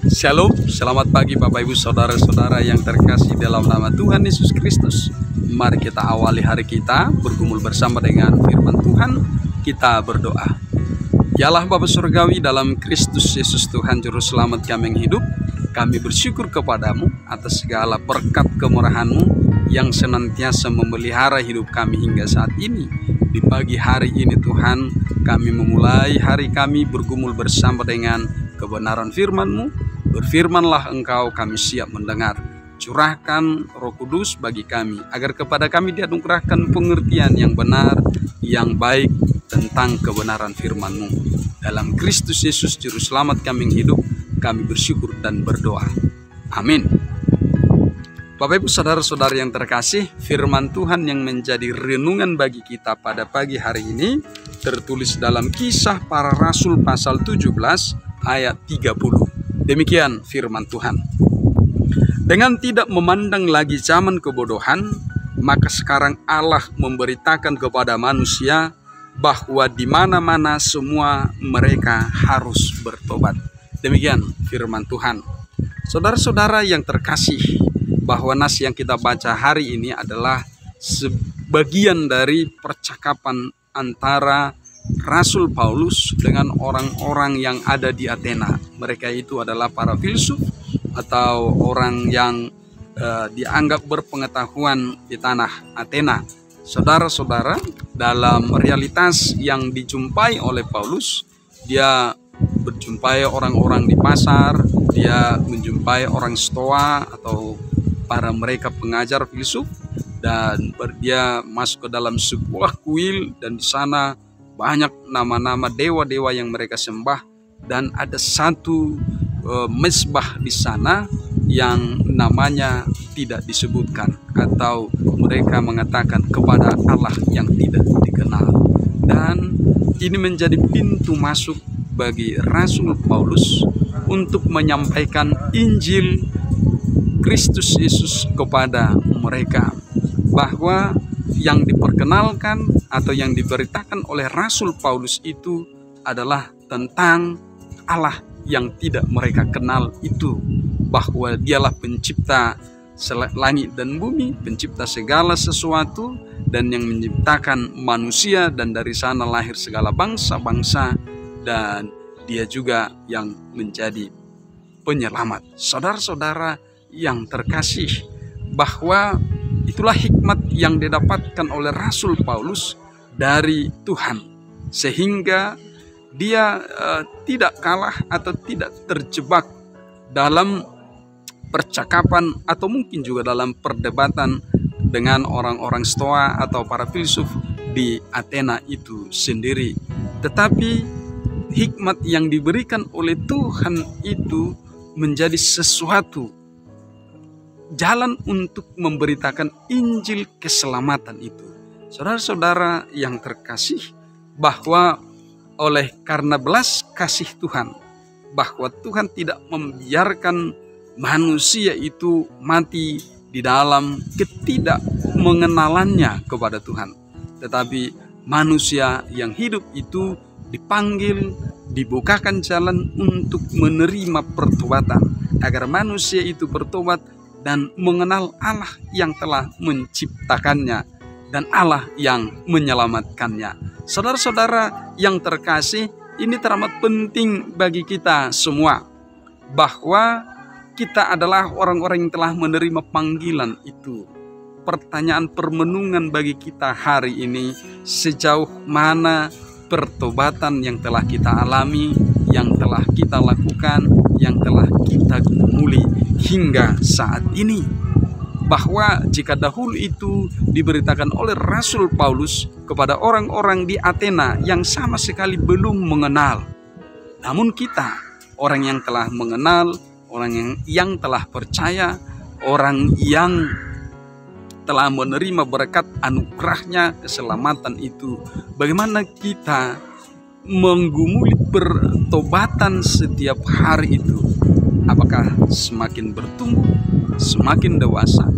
Shalom, selamat pagi Bapak Ibu Saudara-saudara yang terkasih dalam nama Tuhan Yesus Kristus. Mari kita awali hari kita bergumul bersama dengan firman Tuhan. Kita berdoa. Ya Allah Bapa Surgawi, dalam Kristus Yesus Tuhan Juru Selamat kami yang hidup, kami bersyukur kepadamu atas segala berkat kemurahan-Mu yang senantiasa memelihara hidup kami hingga saat ini. Di pagi hari ini Tuhan, kami memulai hari kami bergumul bersama dengan kebenaran firman-Mu. Berfirmanlah Engkau, kami siap mendengar. Curahkan Roh Kudus bagi kami, agar kepada kami dianugerahkan pengertian yang benar, yang baik tentang kebenaran firman-Mu. Dalam Kristus Yesus Juru Selamat kami yang hidup, kami bersyukur dan berdoa. Amin. Bapak Ibu Saudara-saudara yang terkasih, firman Tuhan yang menjadi renungan bagi kita pada pagi hari ini tertulis dalam Kisah Para Rasul pasal 17 ayat 30. Demikian firman Tuhan. Dengan tidak memandang lagi zaman kebodohan, maka sekarang Allah memberitakan kepada manusia bahwa di mana-mana semua mereka harus bertobat. Demikian firman Tuhan. Saudara-saudara yang terkasih, bahwa nas yang kita baca hari ini adalah sebagian dari percakapan antara Rasul Paulus dengan orang-orang yang ada di Athena. Mereka itu adalah para filsuf atau orang yang dianggap berpengetahuan di tanah Athena. Saudara-saudara, dalam realitas yang dijumpai oleh Paulus, dia berjumpai orang-orang di pasar, dia menjumpai orang Stoa atau para mereka pengajar filsuf, dan dia masuk ke dalam sebuah kuil, dan di sana banyak nama-nama dewa-dewa yang mereka sembah, dan ada satu mezbah di sana yang namanya tidak disebutkan, atau mereka mengatakan kepada Allah yang tidak dikenal. Dan ini menjadi pintu masuk bagi Rasul Paulus untuk menyampaikan Injil Kristus Yesus kepada mereka, bahwa yang diperkenalkan atau yang diberitakan oleh Rasul Paulus itu adalah tentang Allah yang tidak mereka kenal itu, bahwa dialah pencipta langit dan bumi, pencipta segala sesuatu, dan yang menciptakan manusia, dan dari sana lahir segala bangsa-bangsa, dan dia juga yang menjadi penyelamat. Saudara-saudara yang terkasih, bahwa itulah hikmat yang didapatkan oleh Rasul Paulus dari Tuhan, sehingga dia tidak kalah atau tidak terjebak dalam percakapan atau mungkin juga dalam perdebatan dengan orang-orang Stoa atau para filsuf di Athena itu sendiri. Tetapi hikmat yang diberikan oleh Tuhan itu menjadi sesuatu jalan untuk memberitakan Injil keselamatan itu. Saudara-saudara yang terkasih, bahwa oleh karena belas kasih Tuhan, bahwa Tuhan tidak membiarkan manusia itu mati di dalam ketidakmengenalannya kepada Tuhan, tetapi manusia yang hidup itu dipanggil, dibukakan jalan untuk menerima pertobatan, agar manusia itu bertobat dan mengenal Allah yang telah menciptakannya dan Allah yang menyelamatkannya. Saudara-saudara yang terkasih, ini teramat penting bagi kita semua, bahwa kita adalah orang-orang yang telah menerima panggilan itu. Pertanyaan permenungan bagi kita hari ini, sejauh mana pertobatan yang telah kita alami, yang telah kita lakukan, yang telah kita gumuli hingga saat ini. Bahwa jika dahulu itu diberitakan oleh Rasul Paulus kepada orang-orang di Athena yang sama sekali belum mengenal, namun kita, orang yang telah mengenal, orang yang telah percaya, orang yang telah menerima berkat anugerahnya keselamatan itu, bagaimana kita menggumuli pertobatan setiap hari itu? Apakah semakin bertumbuh, semakin dewasa,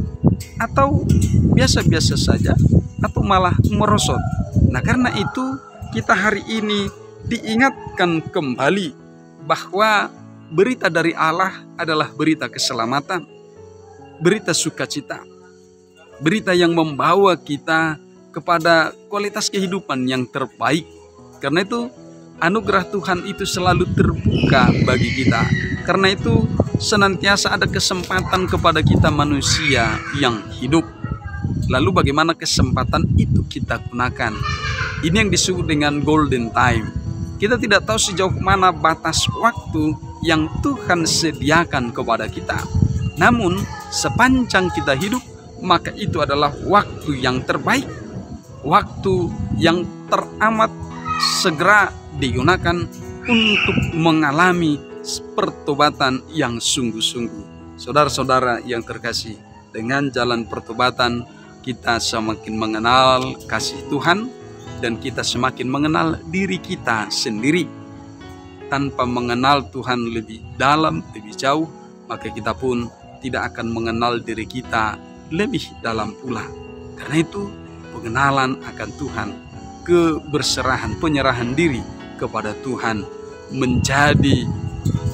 atau biasa-biasa saja, atau malah merosot? Nah, karena itu kita hari ini diingatkan kembali bahwa berita dari Allah adalah berita keselamatan, berita sukacita, berita yang membawa kita kepada kualitas kehidupan yang terbaik. Karena itu anugerah Tuhan itu selalu terbuka bagi kita. Karena itu senantiasa ada kesempatan kepada kita manusia yang hidup. Lalu bagaimana kesempatan itu kita gunakan? Ini yang disebut dengan golden time. Kita tidak tahu sejauh mana batas waktu yang Tuhan sediakan kepada kita. Namun sepanjang kita hidup, maka itu adalah waktu yang terbaik, waktu yang teramat segera digunakan untuk mengalami pertobatan yang sungguh-sungguh. Saudara-saudara yang terkasih, dengan jalan pertobatan kita semakin mengenal kasih Tuhan dan kita semakin mengenal diri kita sendiri. Tanpa mengenal Tuhan lebih dalam, lebih jauh, maka kita pun tidak akan mengenal diri kita lebih dalam pula. Karena itu pengenalan akan Tuhan, keberserahan, penyerahan diri kepada Tuhan menjadi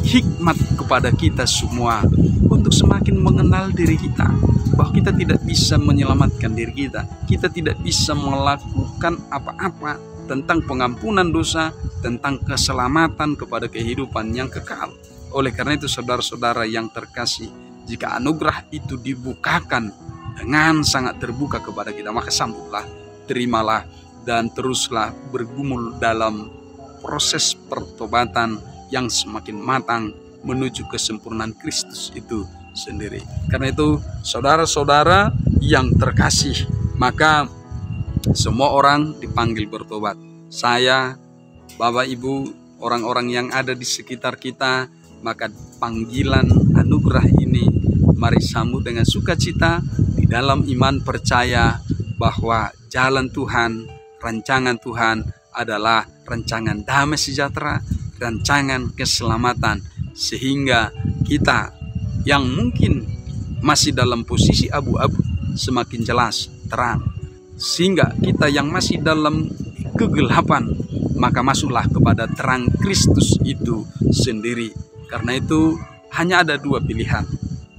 hikmat kepada kita semua untuk semakin mengenal diri kita, bahwa kita tidak bisa menyelamatkan diri kita, kita tidak bisa melakukan apa-apa tentang pengampunan dosa, tentang keselamatan kepada kehidupan yang kekal. Oleh karena itu saudara-saudara yang terkasih, jika anugerah itu dibukakan dengan sangat terbuka kepada kita, maka sambutlah, terimalah, dan teruslah bergumul dalam proses pertobatan yang semakin matang menuju kesempurnaan Kristus itu sendiri. Karena itu saudara-saudara yang terkasih, maka semua orang dipanggil bertobat. Saya, Bapak Ibu, orang-orang yang ada di sekitar kita, maka panggilan anugerah ini mari sambut dengan sukacita di dalam iman percaya bahwa jalan Tuhan, rancangan Tuhan adalah rancangan damai sejahtera, rancangan keselamatan, sehingga kita yang mungkin masih dalam posisi abu-abu semakin jelas terang, sehingga kita yang masih dalam kegelapan maka masuklah kepada terang Kristus itu sendiri. Karena itu hanya ada dua pilihan,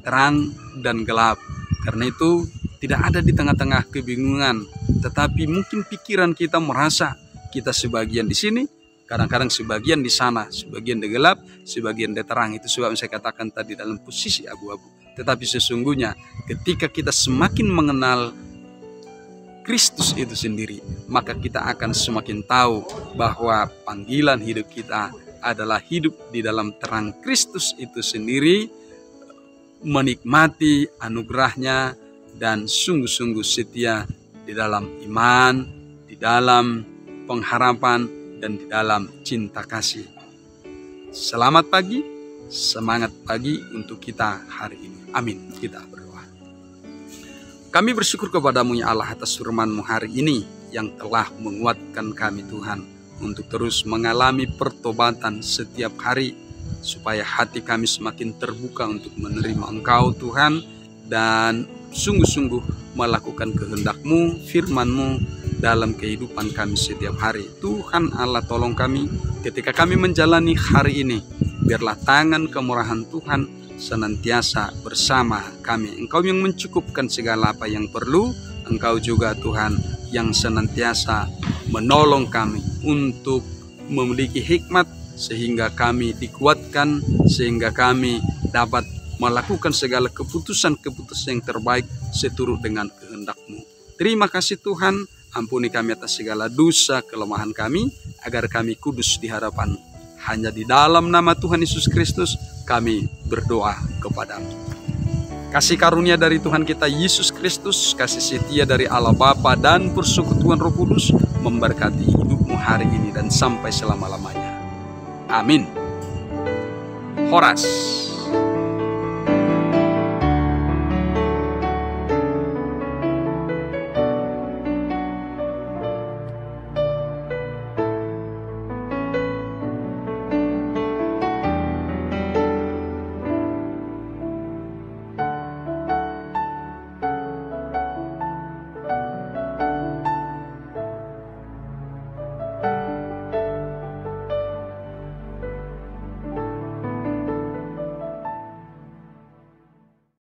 terang dan gelap. Karena itu tidak ada di tengah-tengah kebingungan, tetapi mungkin pikiran kita merasa kita sebagian di sini, kadang-kadang sebagian di sana, sebagian di gelap, sebagian di terang. Itu sebab saya katakan tadi dalam posisi abu-abu. Tetapi sesungguhnya ketika kita semakin mengenal Kristus itu sendiri, maka kita akan semakin tahu bahwa panggilan hidup kita adalah hidup di dalam terang Kristus itu sendiri, menikmati anugerahnya dan sungguh-sungguh setia di dalam iman, di dalam pengharapan, dan di dalam cinta kasih. Selamat pagi, semangat pagi untuk kita hari ini. Amin. Kita berdoa. Kami bersyukur kepadamu ya Allah atas firman-Mu hari ini yang telah menguatkan kami Tuhan untuk terus mengalami pertobatan setiap hari, supaya hati kami semakin terbuka untuk menerima Engkau Tuhan dan sungguh-sungguh melakukan kehendak-Mu, firman-Mu dalam kehidupan kami setiap hari. Tuhan Allah, tolong kami ketika kami menjalani hari ini, biarlah tangan kemurahan Tuhan senantiasa bersama kami. Engkau yang mencukupkan segala apa yang perlu. Engkau juga Tuhan yang senantiasa menolong kami untuk memiliki hikmat, sehingga kami dikuatkan, sehingga kami dapat melakukan segala keputusan-keputusan yang terbaik seturut dengan kehendak-Mu. Terima kasih Tuhan. Ampuni kami atas segala dosa kelemahan kami, agar kami kudus di hadapan-Mu. Hanya di dalam nama Tuhan Yesus Kristus kami berdoa kepadamu. Kasih karunia dari Tuhan kita Yesus Kristus, kasih setia dari Allah Bapa dan persekutuan Roh Kudus memberkati hidupmu hari ini dan sampai selama-lamanya. Amin. Horas.